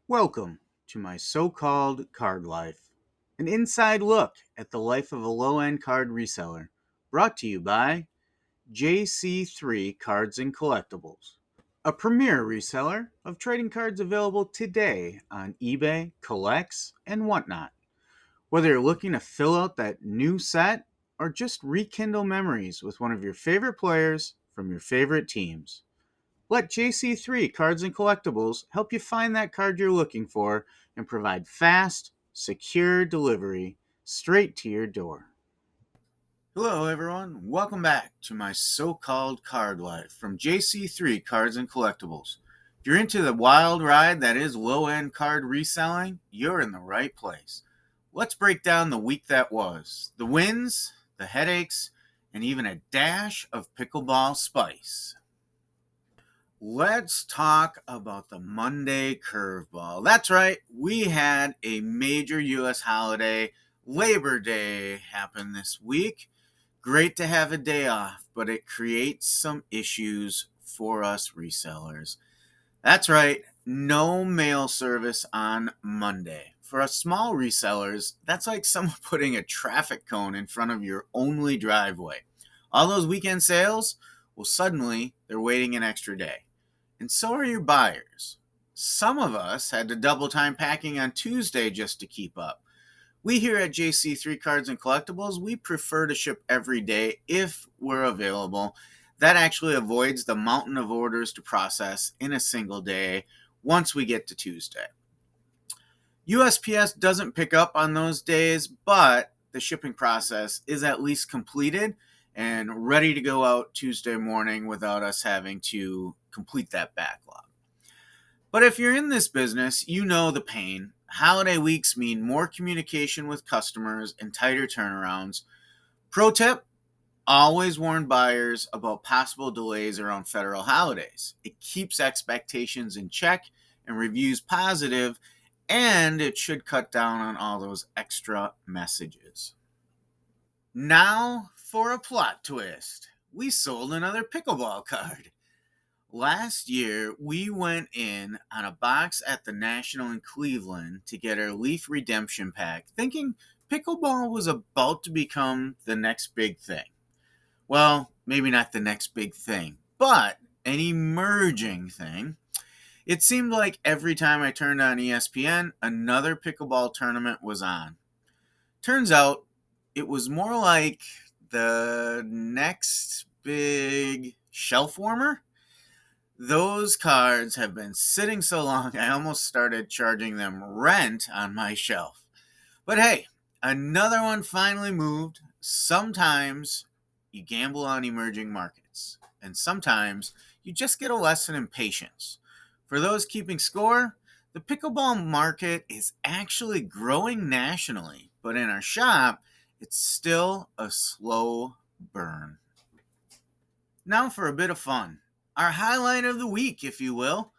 Welcome to my so-called card life, an inside look at the life of a low-end card reseller, brought to you by JC3 Cards and Collectibles, a premier reseller of trading cards available today on eBay, Collects, and whatnot. Whether you're looking to fill out that new set or just rekindle memories with one of your favorite players from your favorite teams, let JC3 Cards and Collectibles help you find that card you're looking for and provide fast, secure delivery straight to your door. Hello, everyone. Welcome back to my so-called card life from JC3 Cards and Collectibles. If you're into the wild ride that is low-end card reselling, you're in the right place. Let's break down the week that was, the wins, the headaches, and even a dash of pickleball spice. Let's talk about the Monday curveball. That's right, we had a major U.S. holiday, Labor Day, happen this week. Great to have a day off, but it creates some issues for us resellers. That's right, no mail service on Monday. For us small resellers, that's like someone putting a traffic cone in front of your only driveway. All those weekend sales, well, suddenly they're waiting an extra day. And so are your buyers. Some of us had to double time packing on Tuesday just to keep up. We here at JC3 Cards and Collectibles, we prefer to ship every day if we're available. That actually avoids the mountain of orders to process in a single day once we get to Tuesday. USPS doesn't pick up on those days, but the shipping process is at least completed and ready to go out Tuesday morning without us having to complete that backlog. But if you're in this business, you know the pain. Holiday weeks mean more communication with customers and tighter turnarounds. Pro tip, always warn buyers about possible delays around federal holidays. It keeps expectations in check and reviews positive, and it should cut down on all those extra messages. Now for a plot twist. We sold another pickleball card. Last year, we went in on a box at the National in Cleveland to get our Leaf Redemption Pack, thinking pickleball was about to become the next big thing. Well, maybe not the next big thing, but an emerging thing. It seemed like every time I turned on ESPN, another pickleball tournament was on. Turns out, it was more like the next big shelf warmer. Those cards have been sitting so long, I almost started charging them rent on my shelf. But hey, another one finally moved. Sometimes you gamble on emerging markets, and sometimes you just get a lesson in patience. For those keeping score, the pickleball market is actually growing nationally, but in our shop, it's still a slow burn. Now for a bit of fun. Our highlight of the week, if you will.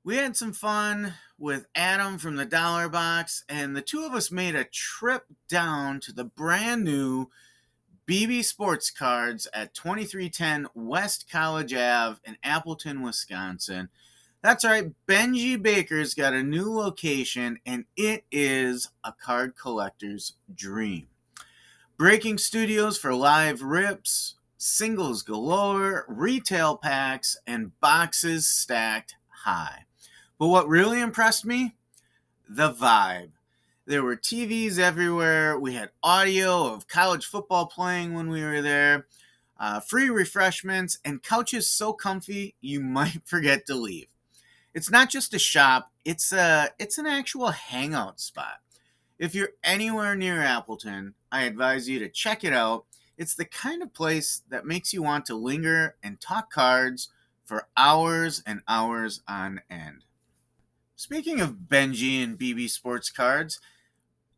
We had some fun with Adam from the Dollar Box, and the two of us made a trip down to the brand new BB Sports Cards at 2310 West College Ave in Appleton, Wisconsin. That's right, Benji Baker's got a new location, and it is a card collector's dream. Breaking studios for live rips, singles galore, retail packs, and boxes stacked high. But what really impressed me? The vibe. There were TVs everywhere. We had audio of college football playing when we were there, free refreshments, and couches so comfy you might forget to leave. It's not just a shop, it's an actual hangout spot. If you're anywhere near Appleton, I advise you to check it out. It's the kind of place that makes you want to linger and talk cards for hours and hours on end. Speaking of Benji and BB Sports Cards,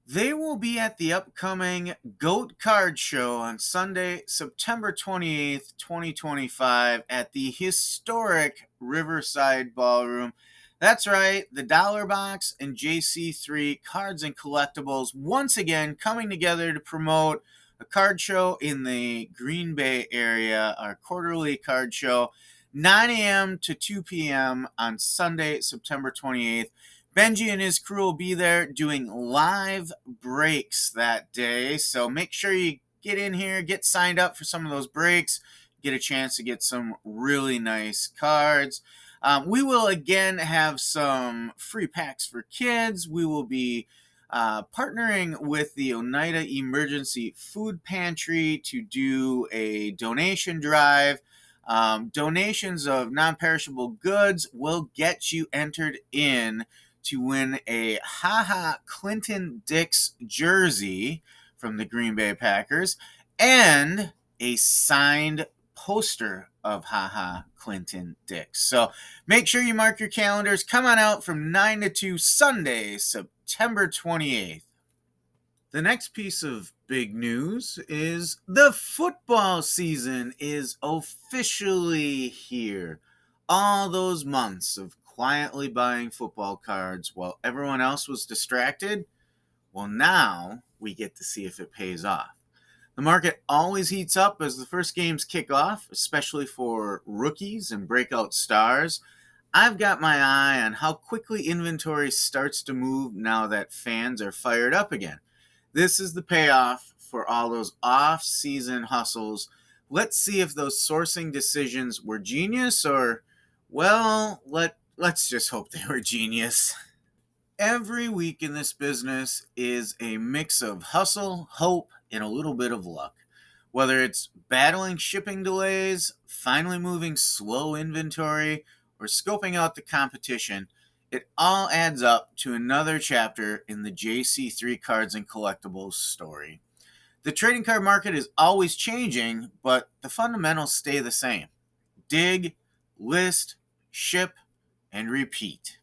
they will be at the upcoming GOAT Card Show on Sunday, September 28th, 2025 at the historic Riverside Ballroom. That's right, the Dollar Box and JC3 Cards and Collectibles once again coming together to promote a card show in the Green Bay area, our quarterly card show, 9 a.m. to 2 p.m. on Sunday, September 28th. Benji and his crew will be there doing live breaks that day. So make sure you get in here, get signed up for some of those breaks, get a chance to get some really nice cards. We will again have some free packs for kids. We will be partnering with the Oneida Emergency Food Pantry to do a donation drive. Donations of non-perishable goods will get you entered in to win a Clinton Dix jersey from the Green Bay Packers and a signed poster of Clinton Dix. So make sure you mark your calendars. Come on out from 9 to 2 Sunday, September 28th. The next piece of big news is the football season is officially here. All those months of quietly buying football cards while everyone else was distracted, well, now we get to see if it pays off. The market always heats up as the first games kick off, especially for rookies and breakout stars. I've got my eye on how quickly inventory starts to move now that fans are fired up again. This is the payoff for all those off-season hustles. Let's see if those sourcing decisions were genius or, well, let's just hope they were genius. Every week in this business is a mix of hustle, hope, and a little bit of luck. Whether it's battling shipping delays, finally moving slow inventory, or scoping out the competition, it all adds up to another chapter in the JC3 Cards and Collectibles story. The trading card market is always changing, but the fundamentals stay the same. Dig, list, ship, and repeat.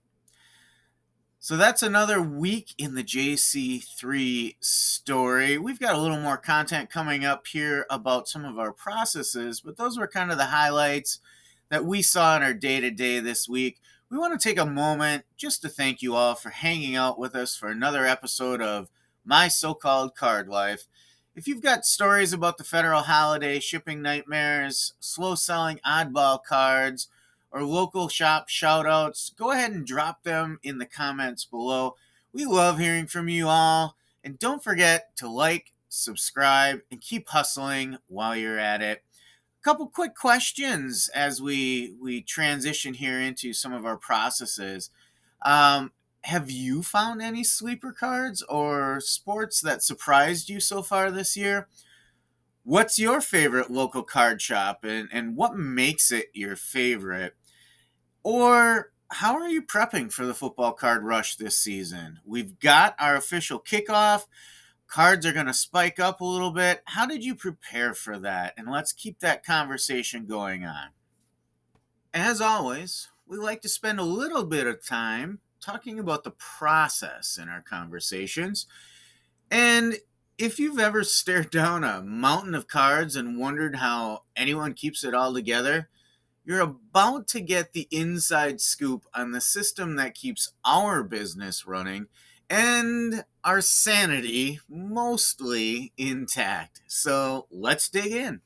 So that's another week in the JC3 story. We've got a little more content coming up here about some of our processes, but those were kind of the highlights that we saw in our day-to-day this week. We want to take a moment just to thank you all for hanging out with us for another episode of My So-Called Card Life. If you've got stories about the federal holiday shipping nightmares, slow-selling oddball cards, or local shop shout-outs, go ahead and drop them in the comments below. We love hearing from you all. And don't forget to like, subscribe, and keep hustling while you're at it. A couple quick questions as we transition here into some of our processes. Have you found any sleeper cards or sports that surprised you so far this year? What's your favorite local card shop and what makes it your favorite? Or how are you prepping for the football card rush this season? We've got our official kickoff. Cards are going to spike up a little bit. How did you prepare for that? And let's keep that conversation going on. As always, we like to spend a little bit of time talking about the process in our conversations. And if you've ever stared down a mountain of cards and wondered how anyone keeps it all together, you're about to get the inside scoop on the system that keeps our business running and our sanity mostly intact. So let's dig in.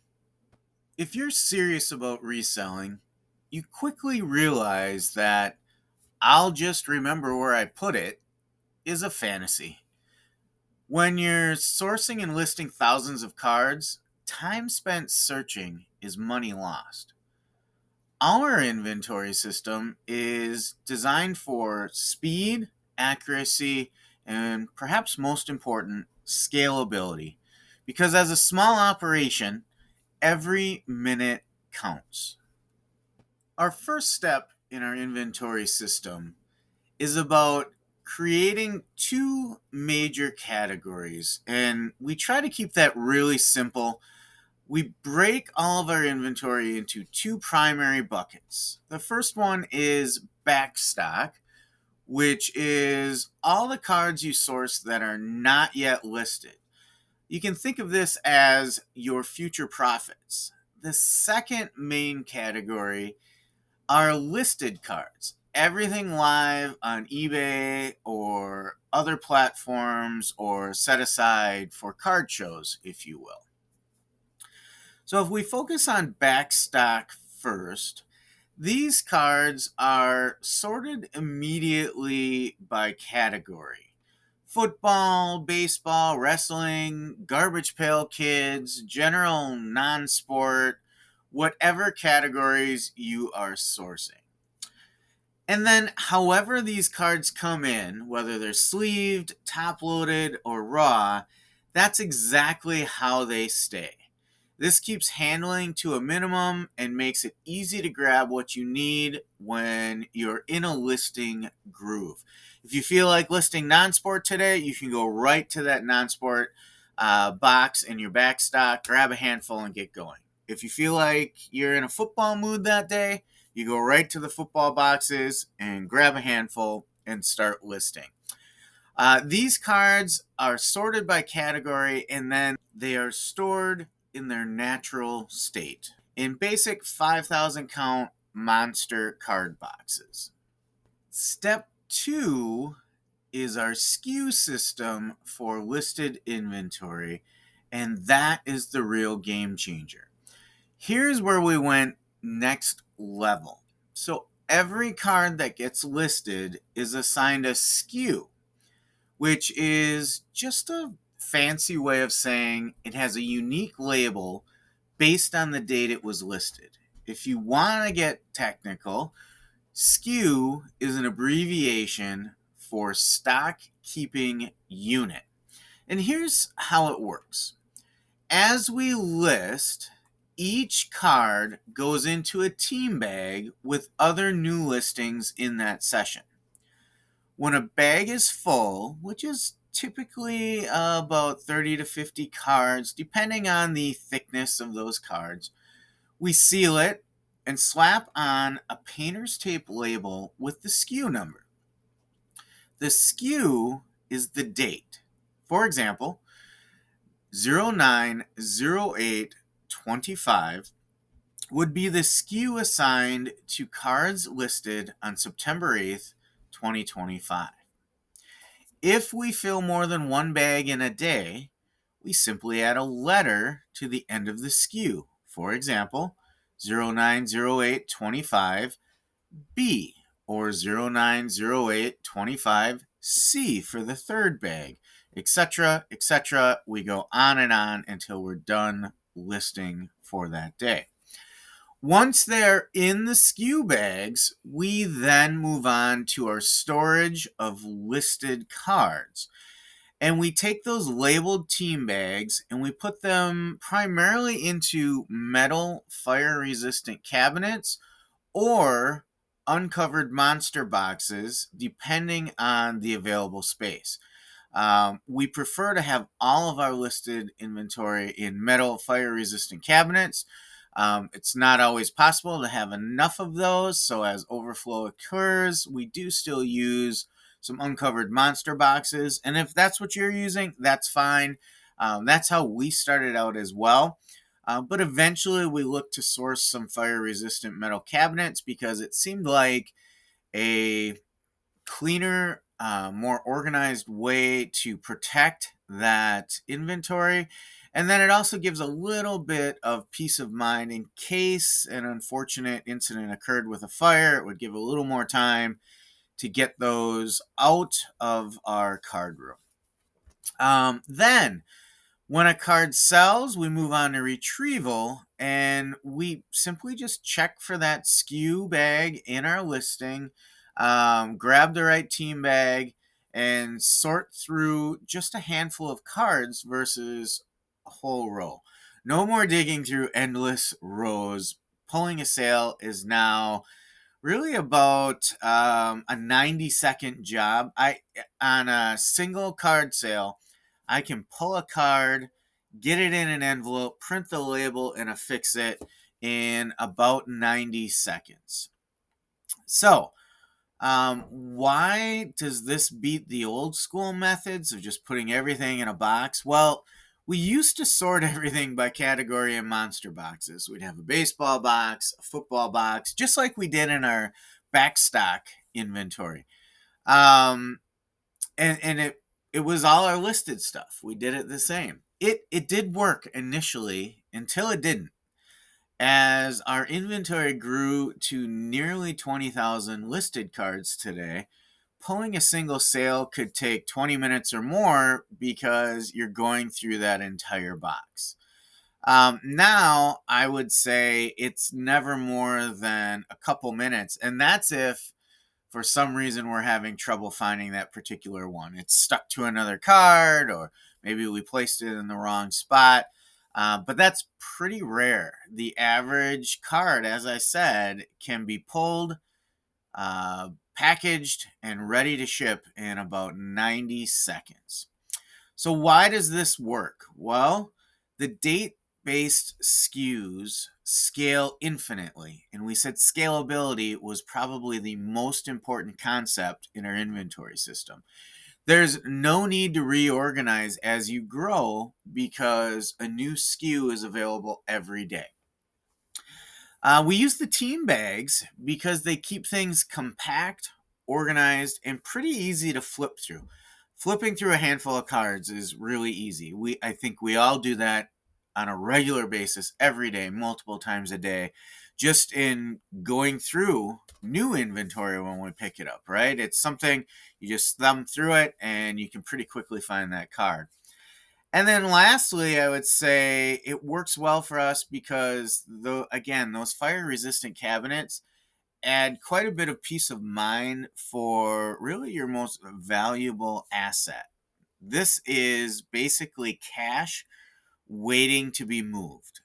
If you're serious about reselling, you quickly realize that I'll just remember where I put it is a fantasy. When you're sourcing and listing thousands of cards, time spent searching is money lost. Our inventory system is designed for speed, accuracy, and perhaps most important, scalability. Because as a small operation, every minute counts. Our first step in our inventory system is about creating two major categories, and we try to keep that really simple. We break all of our inventory into two primary buckets. The first one is backstock, which is all the cards you source that are not yet listed. You can think of this as your future profits. The second main category are listed cards. Everything live on eBay or other platforms or set aside for card shows, if you will. So if we focus on back stock first, these cards are sorted immediately by category: football, baseball, wrestling, garbage pail kids, general non sport, whatever categories you are sourcing. And then, however, these cards come in, whether they're sleeved, top loaded, or raw, that's exactly how they stay. This keeps handling to a minimum and makes it easy to grab what you need when you're in a listing groove. If you feel like listing non sport today, you can go right to that non sport box in your back stock, grab a handful, and get going. If you feel like you're in a football mood that day, you go right to the football boxes and grab a handful and start listing. These cards are sorted by category and then they are stored in their natural state in basic 5,000 count monster card boxes. Step 2 is our SKU system for listed inventory, and that is the real game changer. Here's where we went next level. So every card that gets listed is assigned a SKU, which is just a fancy way of saying it has a unique label based on the date it was listed. If you want to get technical, SKU is an abbreviation for stock keeping unit. And here's how it works. As we list, each card goes into a team bag with other new listings in that session. When a bag is full, which is typically about 30 to 50 cards, depending on the thickness of those cards, we seal it and slap on a painter's tape label with the SKU number. The SKU is the date. For example, 090825 would be the SKU assigned to cards listed on September 8th, 2025. If we fill more than one bag in a day, we simply add a letter to the end of the SKU. For example, 090825B or 090825C for the third bag, etc., etc. We go on and on until we're done listing for that day. Once they're in the SKU bags, we then move on to our storage of listed cards. And we take those labeled team bags and we put them primarily into metal fire resistant cabinets or uncovered monster boxes, depending on the available space. We prefer to have all of our listed inventory in metal fire resistant cabinets. It's not always possible to have enough of those, so as overflow occurs, we do still use some uncovered monster boxes. And if that's what you're using, that's fine. That's how we started out as well. But eventually we looked to source some fire resistant metal cabinets because it seemed like a cleaner, more organized way to protect that inventory. And then it also gives a little bit of peace of mind in case an unfortunate incident occurred with a fire. It would give a little more time to get those out of our card room. Then when a card sells, we move on to retrieval and we simply just check for that SKU bag in our listing, grab the right team bag, and sort through just a handful of cards versus a whole row. No more digging through endless rows. Pulling a sale is now really about a 90-second job. On a single card sale, I can pull a card, get it in an envelope, print the label, and affix it in about 90 seconds. So, why does this beat the old school methods of just putting everything in a box? Well, we used to sort everything by category in monster boxes. We'd have a baseball box, a football box, just like we did in our backstock inventory. And it was all our listed stuff. We did it the same. It did work initially until it didn't. As our inventory grew to nearly 20,000 listed cards today, pulling a single sale could take 20 minutes or more because you're going through that entire box. Now, I would say it's never more than a couple minutes, and that's if for some reason we're having trouble finding that particular one. It's stuck to another card, or maybe we placed it in the wrong spot. But that's pretty rare. The average card, as I said, can be pulled, packaged, and ready to ship in about 90 seconds. So, why does this work? Well, the date based SKUs scale infinitely. And we said scalability was probably the most important concept in our inventory system. There's no need to reorganize as you grow because a new SKU is available every day. We use the team bags because they keep things compact, organized, and pretty easy to flip through. Flipping through a handful of cards is really easy. I think we all do that on a regular basis every day, multiple times a day, just in going through new inventory when we pick it up, right? It's something you just thumb through it and you can pretty quickly find that card. And then lastly, I would say it works well for us because again, those fire resistant cabinets add quite a bit of peace of mind for really your most valuable asset. This is basically cash waiting to be moved.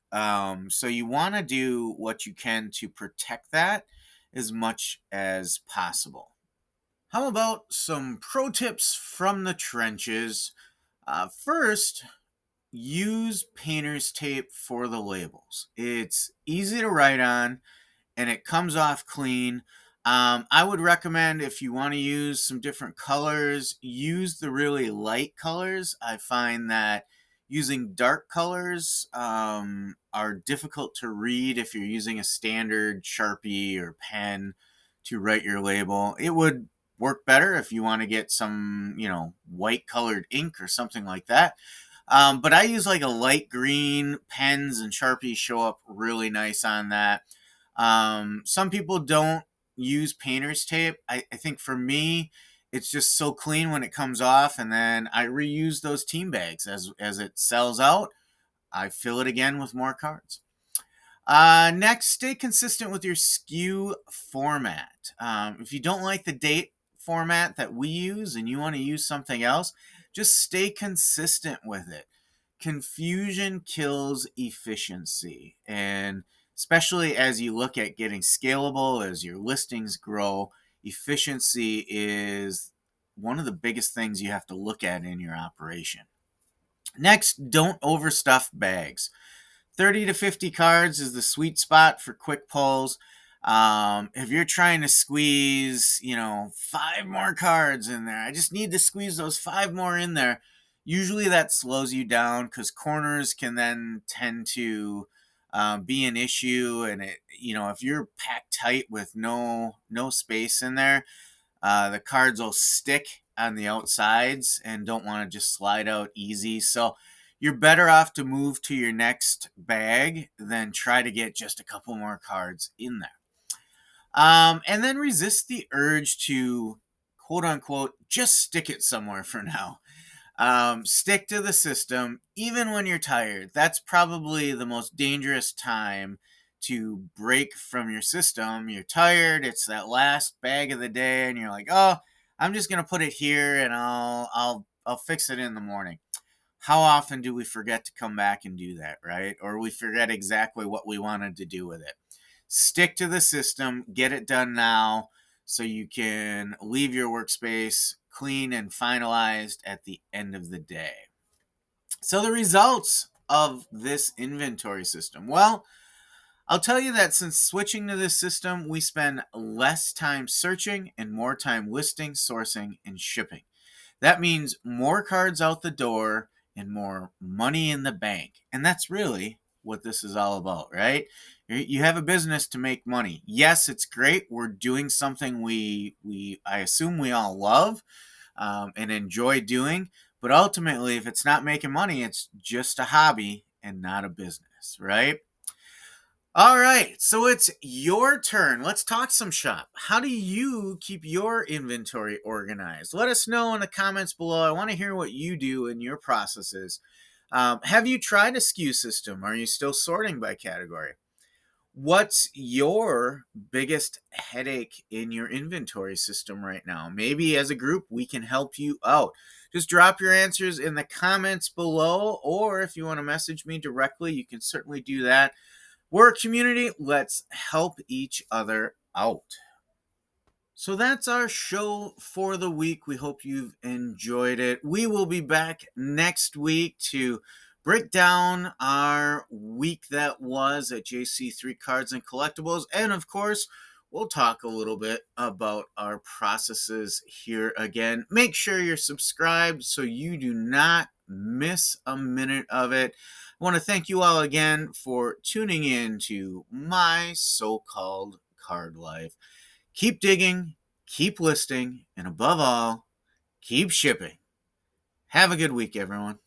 So you want to do what you can to protect that as much as possible. How about some pro tips from the trenches? First, use painter's tape for the labels. It's easy to write on and it comes off clean. I would recommend if you want to use some different colors, use the really light colors. I find that using dark colors are difficult to read if you're using a standard Sharpie or pen to write your label. It would work better if you want to get some, white colored ink or something like that. But I use like a light green. Pens and Sharpies show up really nice on that. Some people don't use painter's tape. I think for me, it's just so clean when it comes off, and then I reuse those team bags as it sells out. I fill it again with more cards. Next, stay consistent with your SKU format. If you don't like the date format that we use and you want to use something else, just stay consistent with it. Confusion kills efficiency. And especially as you look at getting scalable, as your listings grow, efficiency is one of the biggest things you have to look at in your operation. Next, don't overstuff bags. 30 to 50 cards is the sweet spot for quick pulls. If you're trying to squeeze, 5 more cards in there, I just need to squeeze those 5 more in there. Usually that slows you down because corners can then tend to be an issue. And if you're packed tight with no space in there, the cards will stick on the outsides and don't want to just slide out easy. So you're better off to move to your next bag than try to get just a couple more cards in there. And then resist the urge to quote unquote just stick it somewhere for now. Stick to the system even when you're tired. That's probably the most dangerous time to break from your system. You're tired, it's that last bag of the day, and you're like, oh, I'm just gonna put it here and I'll fix it in the morning. How often do we forget to come back and do that, right? Or we forget exactly what we wanted to do with it. Stick to the system, get it done now so you can leave your workspace clean and finalized at the end of the day. So, the results of this inventory system. Well, I'll tell you that since switching to this system, we spend less time searching and more time listing, sourcing, and shipping. That means more cards out the door and more money in the bank. And that's really what this is all about, right? You have a business to make money. Yes, it's great. We're doing something I assume we all love and enjoy doing. But ultimately, if it's not making money, it's just a hobby and not a business, right? All right, so it's your turn. Let's talk some shop. How do you keep your inventory organized? Let us know in the comments below. I want to hear what you do in your processes. Have you tried a SKU system? Are you still sorting by category? What's your biggest headache in your inventory system right now? Maybe as a group, we can help you out. Just drop your answers in the comments below, or if you want to message me directly, you can certainly do that. We're a community. Let's help each other out. So that's our show for the week. We hope you've enjoyed it. We will be back next week to break down our week that was at JC3 Cards and Collectibles. And of course, we'll talk a little bit about our processes here again. Make sure you're subscribed so you do not miss a minute of it. I want to thank you all again for tuning in to my so-called card life. Keep digging, keep listing, and above all, keep shipping. Have a good week, everyone.